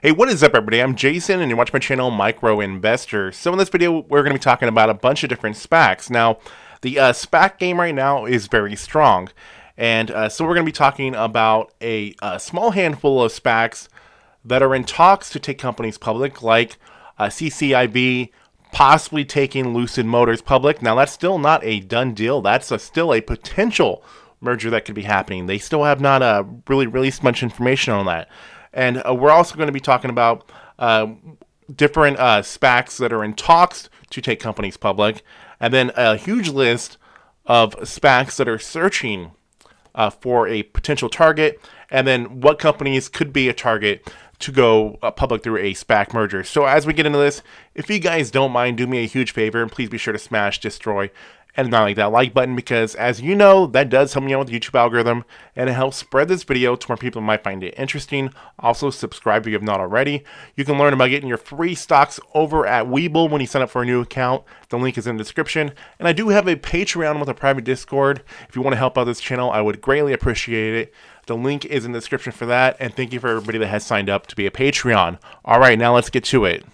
Hey, what is up, everybody? I'm Jason, and you watch my channel, Micro Investor. So in this video, we're going to be talking about a bunch of different SPACs. Now, the SPAC game right now is very strong, and so we're going to be talking about a small handful of SPACs that are in talks to take companies public, like CCIV, possibly taking Lucid Motors public. Now, that's still not a done deal. That's still a potential merger that could be happening. They still have not really released much information on that. And we're also going to be talking about different SPACs that are in talks to take companies public, and then a huge list of SPACs that are searching for a potential target, and then what companies could be a target to go public through a SPAC merger. So as we get into this, if you guys don't mind, do me a huge favor, and please be sure to smash, destroy, and not like that like button, because as you know, that does help me out with the YouTube algorithm, and it helps spread this video to more people who might find it interesting. Also, subscribe if you have not already. You can learn about getting your free stocks over at Webull when you sign up for a new account. The link is in the description. And I do have a Patreon with a private Discord. If you want to help out this channel, I would greatly appreciate it. The link is in the description for that, and thank you for everybody that has signed up to be a Patreon. All right, now let's get to it.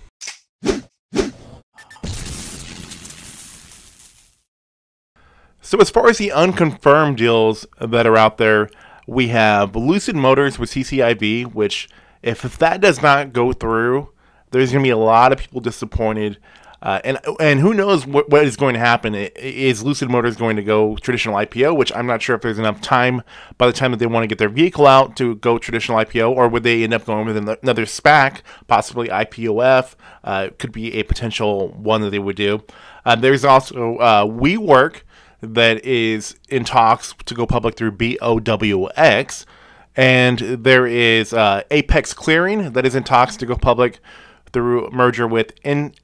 So as far as the unconfirmed deals that are out there, we have Lucid Motors with CCIV, which if that does not go through, there's going to be a lot of people disappointed. And who knows what is going to happen. Is Lucid Motors going to go traditional IPO, which I'm not sure if there's enough time by the time that they want to get their vehicle out to go traditional IPO, or would they end up going with another SPAC, possibly IPOF, could be a potential one that they would do. There's also WeWork, that is in talks to go public through BOWX, and there is Apex Clearing that is in talks to go public through merger with NSTB,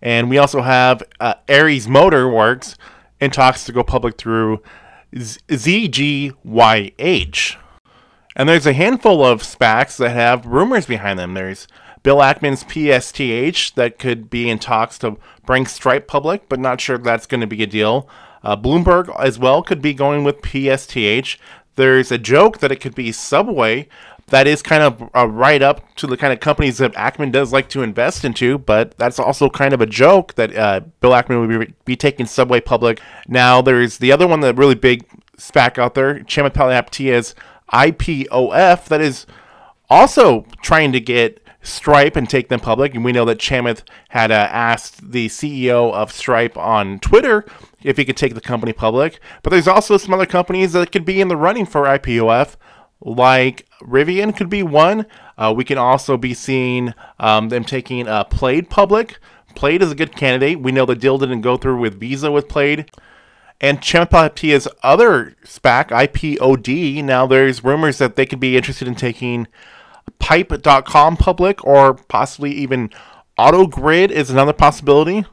and we also have Aries Motor Works in talks to go public through ZGYH. And there's a handful of SPACs that have rumors behind them. There's Bill Ackman's PSTH that could be in talks to bring Stripe public, but not sure if that's going to be a deal. Bloomberg as well could be going with PSTH. There's a joke that it could be Subway. That is kind of right up to the kind of companies that Ackman does like to invest into, but that's also kind of a joke that Bill Ackman would be taking Subway public. Now, there's the other one, the really big SPAC out there, Chamath Palihapitiya's IPOF, that is also trying to get Stripe and take them public. And we know that Chamath had asked the CEO of Stripe on Twitter if he could take the company public. But there's also some other companies that could be in the running for IPOF, like Rivian could be one. We can also be seeing them taking Plaid public. Plaid is a good candidate. We know the deal didn't go through with Visa with Plaid. And Chamath Palihapitiya's other SPAC, IPOD, now there's rumors that they could be interested in taking Pipe.com public, or possibly even AutoGrid is another possibility.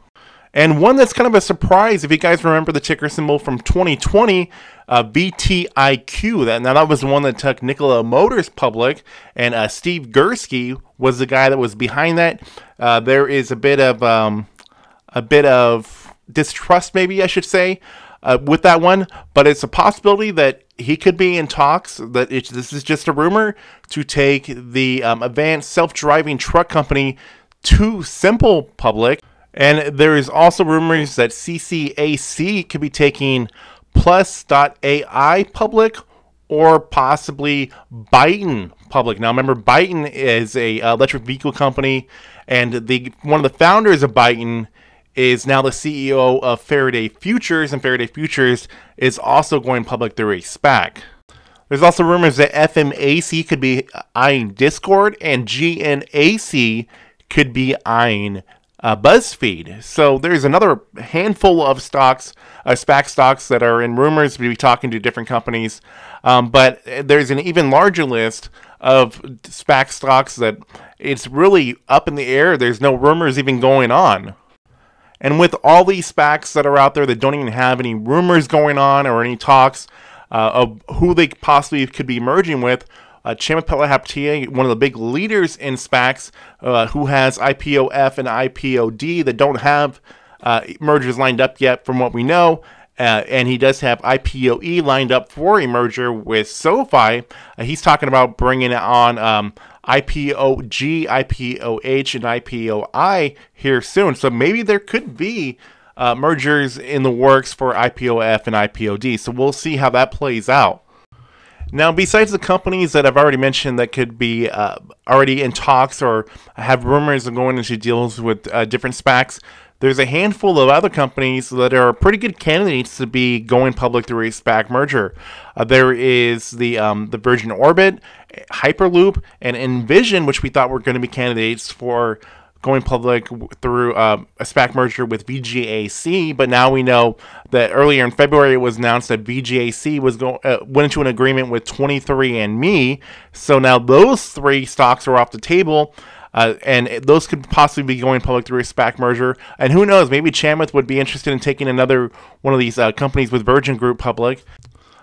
And one that's kind of a surprise, if you guys remember the ticker symbol from 2020, VTIQ. That was the one that took Nikola Motors public, and Steve Gursky was the guy that was behind that. There is a bit of distrust, maybe I should say, with that one, but it's a possibility that he could be in talks, that this is just a rumor, to take the advanced self-driving truck company Too Simple public. And there is also rumors that CCAC could be taking Plus.ai public, or possibly Byton public. Now remember, Byton is a electric vehicle company, and one of the founders of Byton is now the CEO of Faraday Futures, and Faraday Futures is also going public through a SPAC. There's also rumors that FMAC could be eyeing Discord, and GNAC could be eyeing BuzzFeed. So there's another handful of stocks, SPAC stocks, that are in rumors to be talking to different companies. But there's an even larger list of SPAC stocks that it's really up in the air. There's no rumors even going on. And with all these SPACs that are out there that don't even have any rumors going on or any talks of who they possibly could be merging with, Chamath Palihapitiya, one of the big leaders in SPACs, who has IPOF and IPOD that don't have mergers lined up yet from what we know, and he does have IPOE lined up for a merger with SoFi. He's talking about bringing on IPOG, IPOH, and IPOI here soon. So maybe there could be mergers in the works for IPOF and IPOD. So we'll see how that plays out. Now, besides the companies that I've already mentioned that could be already in talks or have rumors of going into deals with different SPACs, there's a handful of other companies that are pretty good candidates to be going public through a SPAC merger. There is the Virgin Orbit, Hyperloop, and Envision, which we thought were going to be candidates for going public through a SPAC merger with VGAC, but now we know that earlier in February it was announced that VGAC was went into an agreement with 23andMe, so now those three stocks are off the table, and those could possibly be going public through a SPAC merger, and who knows, maybe Chamath would be interested in taking another one of these companies with Virgin Group public.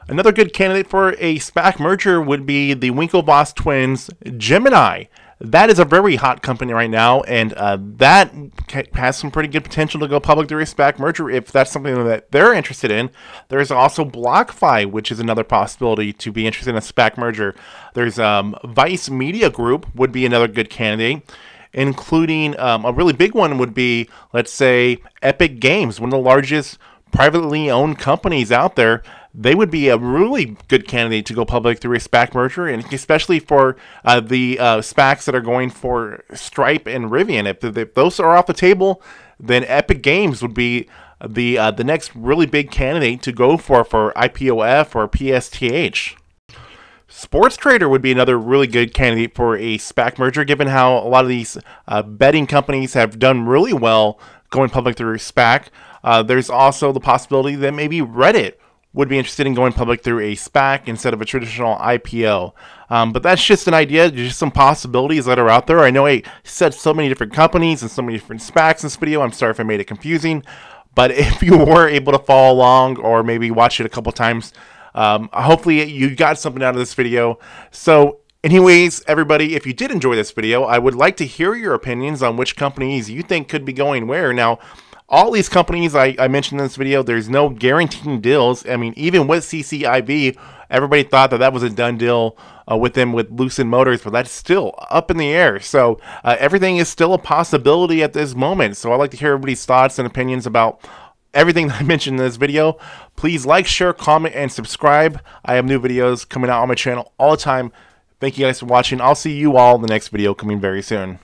Another good candidate for a SPAC merger would be the Winklevoss twins, Gemini. That is a very hot company right now, and that has some pretty good potential to go public through a SPAC merger if that's something that they're interested in. There's also BlockFi, which is another possibility to be interested in a SPAC merger. There's Vice Media Group would be another good candidate, including a really big one would be, let's say, Epic Games, one of the largest privately owned companies out there. They would be a really good candidate to go public through a SPAC merger, and especially for the SPACs that are going for Stripe and Rivian. If those are off the table, then Epic Games would be the next really big candidate to go for IPOF or PSTH. Sports Trader would be another really good candidate for a SPAC merger, given how a lot of these betting companies have done really well going public through a SPAC. There's also the possibility that maybe Reddit would be interested in going public through a SPAC instead of a traditional IPO. But that's just an idea, just some possibilities that are out there. I know I said so many different companies and so many different SPACs in this video. I'm sorry if I made it confusing. But if you were able to follow along or maybe watch it a couple times, hopefully you got something out of this video. So anyways, everybody, if you did enjoy this video, I would like to hear your opinions on which companies you think could be going where. Now, all these companies I mentioned in this video, there's no guaranteed deals. I mean, even with CCIV, everybody thought that was a done deal with them with Lucid Motors, but that's still up in the air. So everything is still a possibility at this moment. So I'd like to hear everybody's thoughts and opinions about everything that I mentioned in this video. Please like, share, comment, and subscribe. I have new videos coming out on my channel all the time. Thank you guys for watching. I'll see you all in the next video coming very soon.